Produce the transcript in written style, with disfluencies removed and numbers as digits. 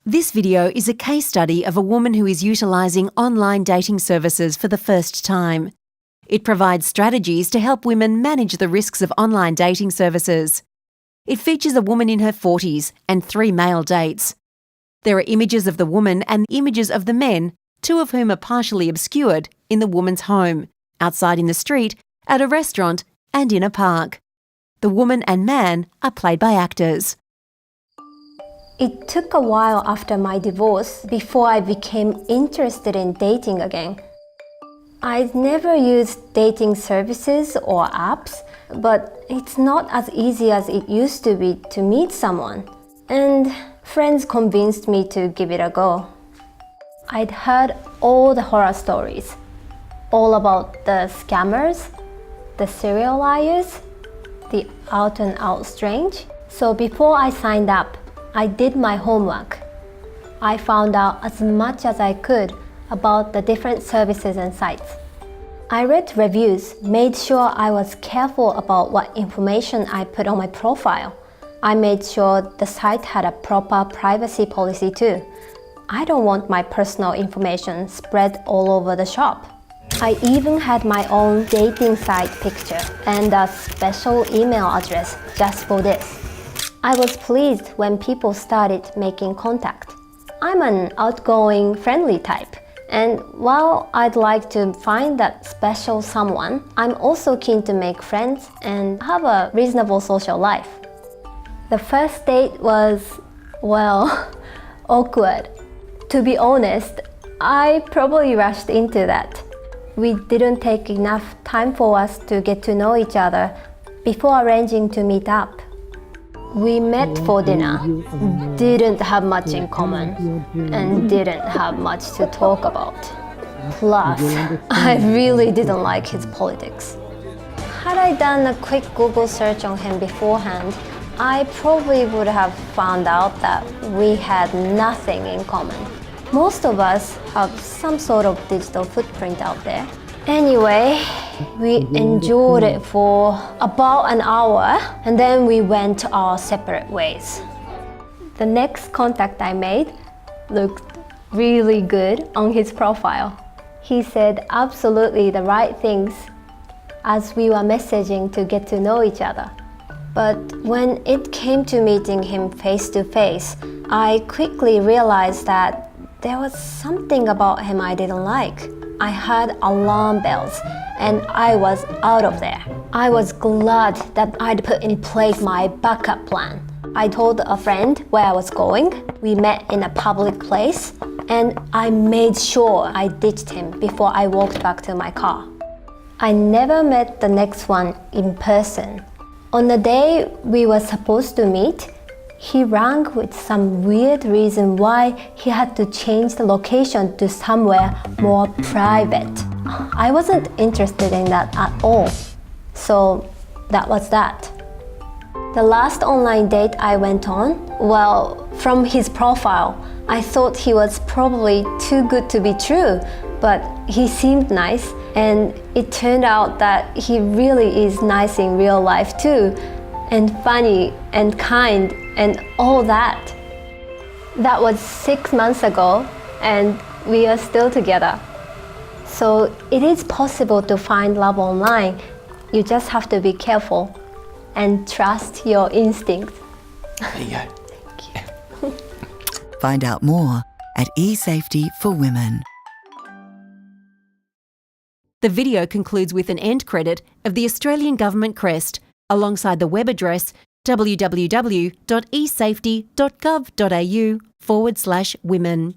This video is a case study of a woman who is utilising online dating services for the first time. It provides strategies to help women manage the risks of online dating services. It features a woman in her 40s and 3 male dates. There are images of the woman and images of the men, 2 of whom are partially obscured, in the woman's home, outside in the street, at a restaurant and in a park. The woman and man are played by actors. It took a while after my divorce before I became interested in dating again. I'd never used dating services or apps, but it's not as easy as it used to be to meet someone. And friends convinced me to give it a go. I'd heard all the horror stories, all about the scammers, the serial liars, the out-and-out strange. So before I signed up, I did my homework. I found out as much as I could about the different services and sites. I read reviews, made sure I was careful about what information I put on my profile. I made sure the site had a proper privacy policy too. I don't want my personal information spread all over the shop. I even had my own dating site picture and a special email address just for this. I was pleased when people started making contact. I'm an outgoing, friendly type, and while I'd like to find that special someone, I'm also keen to make friends and have a reasonable social life. The first date was, well, awkward. To be honest, I probably rushed into that. We didn't take enough time for us to get to know each other before arranging to meet up. We met for dinner, didn't have much in common, and didn't have much to talk about. Plus, I really didn't like his politics. Had I done a quick Google search on him beforehand, I probably would have found out that we had nothing in common. Most of us have some sort of digital footprint out there. Anyway, we enjoyed it for about an hour and then we went our separate ways. The next contact I made looked really good on his profile. He said absolutely the right things as we were messaging to get to know each other. But when it came to meeting him face to face, I quickly realized that there was something about him I didn't like. I heard alarm bells and I was out of there. I was glad that I'd put in place my backup plan. I told a friend where I was going. We met in a public place and I made sure I ditched him before I walked back to my car. I never met the next one in person. On the day we were supposed to meet, he rang with some weird reason why he had to change the location to somewhere more private. I wasn't interested in that at all. So that was that. The last online date I went on, well, from his profile, I thought he was probably too good to be true, but he seemed nice, and it turned out that he really is nice in real life too, and funny and kind and all that. That was 6 months ago and we are still together. So it is possible to find love online. You just have to be careful and trust your instincts. There you go. Thank you. Find out more at eSafety for Women. The video concludes with an end credit of the Australian Government crest, alongside the web address www.esafety.gov.au/women.